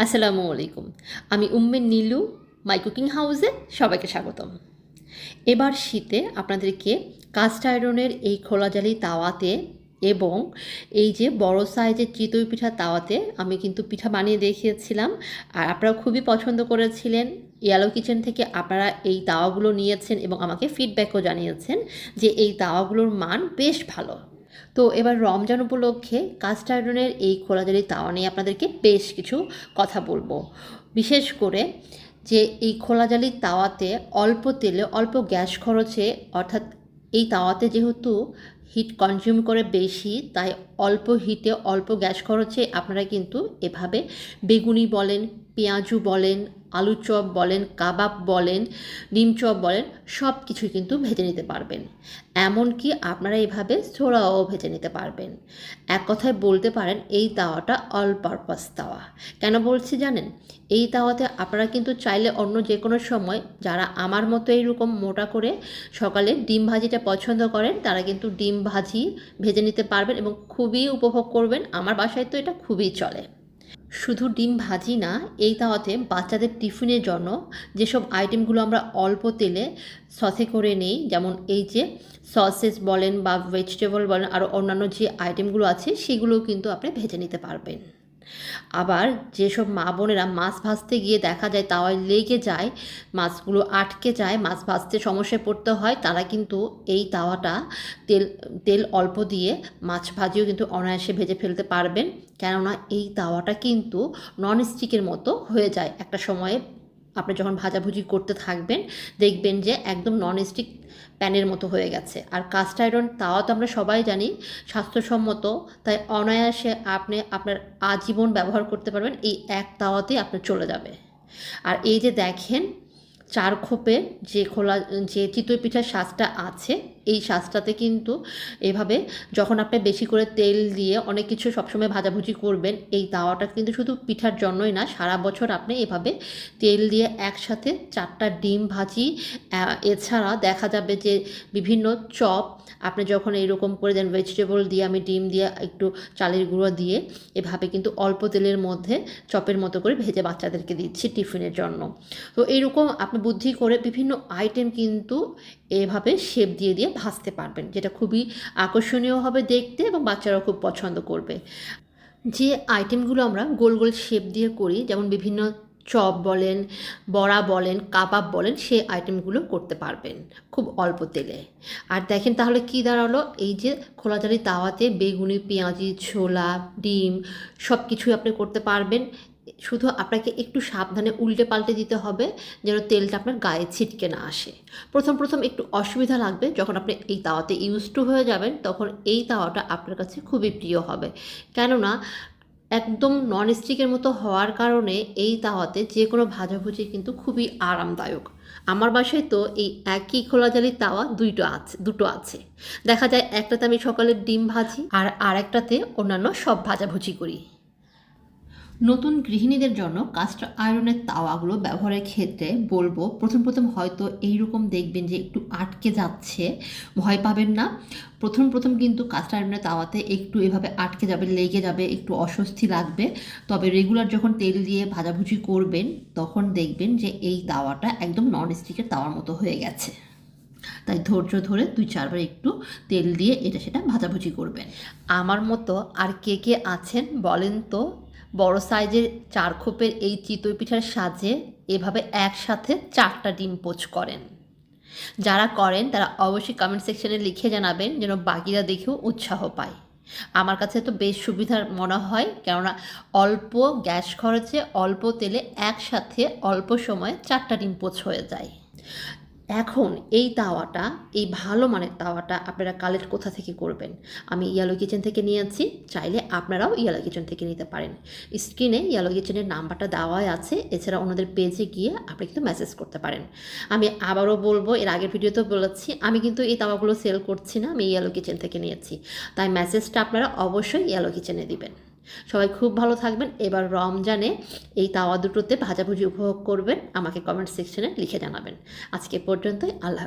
আসসালামু আলাইকুম। আমি উম্মে নীলু, মাই কুকিং হাউসে সবাইকে স্বাগতম। এবার শীতে আপনাদেরকে কাস্ট আয়রনের এই খোলাজালি তাওয়াতে এবং এই যে বড় সাইজের চিতই পিঠা তাওয়াতে আমি কিন্তু পিঠা বানিয়ে দেখিয়েছিলাম। আর আপনারা খুবই পছন্দ করেছিলেন। ইয়ালো কিচেন থেকে আপনারা এই তাওয়াগুলো নিয়েছেন এবং আমাকে ফিডব্যাকও জানিয়েছেন যে এই তাওয়াগুলোর মান বেশ ভালো। তো এবার রমজান উপলক্ষে কাস্ট আয়রনের এই খোলাজালি তাওয়া নিয়ে আপনাদেরকে বেশ কিছু কথা বলবো। বিশেষ করে যে এই খোলাজালি তাওয়াতে অল্প তেলে অল্প গ্যাস খরচে, অর্থাৎ এই তাওয়াতে যেহেতু হিট কনজিউম করে বেশি, তাই অল্প হিটে অল্প গ্যাস খরচে আপনারা কিন্তু এভাবে বেগুনি বলেন, পেঁয়াজু বলেন, আলু চপ বলেন, কাবাব বলেন, ডিম চপ বলেন, সব কিছুই কিন্তু ভেজে নিতে পারবেন। এমনকি আপনারা এইভাবে ছোলাও ভেজে নিতে পারবেন। এক কথায় বলতে পারেন এই তাওয়াটা অল পারপাস তাওয়া। কেন বলছি জানেন? এই তাওয়াতে আপনারা কিন্তু চাইলে অন্য যে কোনো সময়, যারা আমার মতো এইরকম মোটা করে সকালে ডিম ভাজিটা পছন্দ করেন, তারা কিন্তু ডিম ভাজি ভেজে নিতে পারবেন এবং খুবই উপভোগ করবেন। আমার বাসায় তো এটা খুবই চলে। শুধু ডিম ভাজি না, এই তাওয়াতে বাচ্চাদের টিফিনের জন্য যেসব আইটেমগুলো আমরা অল্প তেলে সসে করে নেই, যেমন এই যে সসেস বলেন বা ভেজিটেবল বলেন, আরও অন্যান্য যে আইটেমগুলো আছে সেগুলোও কিন্তু আপনি ভেজে নিতে পারবেন। আবার যেসব মা বোনেরা মাছ ভাজতে গিয়ে দেখা যায় তাওয়ায় লেগে যায়, মাছগুলো আটকে যায়, মাছ ভাজতে সমস্যায় পড়তে হয়, তারা কিন্তু এই তাওয়াটা তেল তেল অল্প দিয়ে মাছ ভাজিও কিন্তু অনায়াসে ভেজে ফেলতে পারবেন। কেননা এই তাওয়াটা কিন্তু ননস্টিকের মতো হয়ে যায় একটা সময়ে। আপনি যখন ভাজাভুজি করতে থাকবেন দেখবেন যে একদম ননস্টিক প্যানের মতো হয়ে গেছে। আর কাস্ট আয়রন তাওয়া তো আমরা সবাই জানি স্বাস্থ্যসম্মত, তাই অনায়াসে আপনি আপনার আজীবন ব্যবহার করতে পারবেন। এই এক তাওয়াতেই আপনার চলে যাবে। আর এই যে দেখেন চার খোপের যে চিতই পিঠার সাজটা আছে, এই সাজটাতে কিন্তু এভাবে যখন আপনি বেশি করে তেল দিয়ে অনেক কিছু সবসময় ভাজাভুজি করবেন, এই তাওয়াটা কিন্তু শুধু পিঠার জন্যই না, সারা বছর আপনি এভাবে তেল দিয়ে একসাথে 4টা ডিম ভাজি, এছাড়া দেখা যাবে যে বিভিন্ন চপ আপনি যখন এইরকম করে দেন, ভেজিটেবল দিয়ে, আমি ডিম দিয়ে একটু চালের গুঁড়ো দিয়ে এভাবে কিন্তু অল্প তেলের মধ্যে চপের মতো করে ভেজে বাচ্চাদেরকে দিচ্ছি টিফিনের জন্য। তো এইরকম আপনি বুদ্ধি করে বিভিন্ন আইটেম কিন্তু এভাবে শেপ দিয়ে দিয়ে ভাজতে পারবেন, যেটা খুবই আকর্ষণীয় হবে দেখতে এবং বাচ্চারাও খুব পছন্দ করবে। যে আইটেমগুলো আমরা গোল গোল শেপ দিয়ে করি, যেমন বিভিন্ন চপ বলেন, বড়া বলেন, কাবাব বলেন, সেই আইটেমগুলো করতে পারবেন খুব অল্প তেলে। আর দেখেন তাহলে কি দাঁড়ালো, এই যে খোলাজালি তাওয়াতে বেগুনি, পেঁয়াজি, ছোলা, ডিম সব কিছুই আপনি করতে পারবেন। শুধু আপনাকে একটু সাবধানে উল্টে পাল্টে দিতে হবে যেন তেলটা আপনার গায়ে ছিটকে না আসে। প্রথম প্রথম একটু অসুবিধা লাগবে, যখন আপনি এই তাওয়াতে ইউজ টু হয়ে যাবেন তখন এই তাওয়াটা আপনার কাছে খুবই প্রিয় হবে। কেননা একদম ননস্টিকের মতো হওয়ার কারণে এই তাওয়াতে যে কোনো ভাজাভুজি কিন্তু খুবই আরামদায়ক। আমার বাসায় তো এই একই খোলাজালি তাওয়া দুটো আছে। দেখা যায় একটাতে আমি সকালে ডিম ভাজি আর আরেকটাতে অন্যান্য সব ভাজাভুজি করি। নতুন গৃহিণীদের জন্য কাস্ট আয়রনের তাওয়াগুলো ব্যবহারের ক্ষেত্রে বলবো, প্রথম প্রথম হয়তো এইরকম দেখবেন যে একটু আটকে যাচ্ছে, ভয় পাবেন না। প্রথম কিন্তু কাস্ট আয়রনের তাওয়াতে একটু এভাবে আটকে যাবে, লেগে যাবে, একটু অস্বস্তি লাগবে। তবে রেগুলার যখন তেল দিয়ে ভাজাভুজি করবেন তখন দেখবেন যে এই তাওয়াটা একদম ননস্টিকের তাওয়ার মতো হয়ে গেছে। তাই ধৈর্য ধরে 2-4 বার একটু তেল দিয়ে এটা সেটা ভাজাভুজি করবেন। আমার মতো আর কে কে আছেন বলেন তো, বড় সাইজের 4 খোপের এই চিতই পিঠার সাজে এভাবে একসাথে 4টা ডিম পোচ করেন? যারা করেন তারা অবশ্যই কমেন্ট সেকশনে লিখে জানাবেন, যেন বাকিরা দেখেও উৎসাহ পায়। আমার কাছে তো বেশ সুবিধার মনে হয়, কেননা অল্প গ্যাস খরচে অল্প তেলে একসাথে অল্প সময়ে 4টা ডিম পোচ হয়ে যায়। এখন এই তাওয়াটা, এই ভালো মানের তাওয়াটা আপনারা কালেক্ট কোথা থেকে করবেন? আমি ইয়ালো কিচেন থেকে নিয়েছি, চাইলে আপনারাও ইয়ালো কিচেন থেকে নিতে পারেন। স্ক্রিনে ইয়ালো কিচেনের নাম্বারটা দেওয়াই আছে, এছাড়া ওনাদের পেজে গিয়ে আপনি কিন্তু মেসেজ করতে পারেন। আমি আবারও বলবো, এর আগের ভিডিওতেও বলেছি, আমি কিন্তু এই তাওয়াগুলো সেল করছি না, আমি ইয়ালো কিচেন থেকে নিয়েছি। তাই মেসেজটা আপনারা অবশ্যই ইয়ালো কিচেনে দিবেন। সবাই খুব ভালো থাকবেন। এবার রমজানে এই তাওয়া দুটোতে ভাজাভুজি উপভোগ করবেন, আমাকে কমেন্ট সেকশনে লিখে জানাবেন। আজকে পর্যন্তই, আল্লাহ।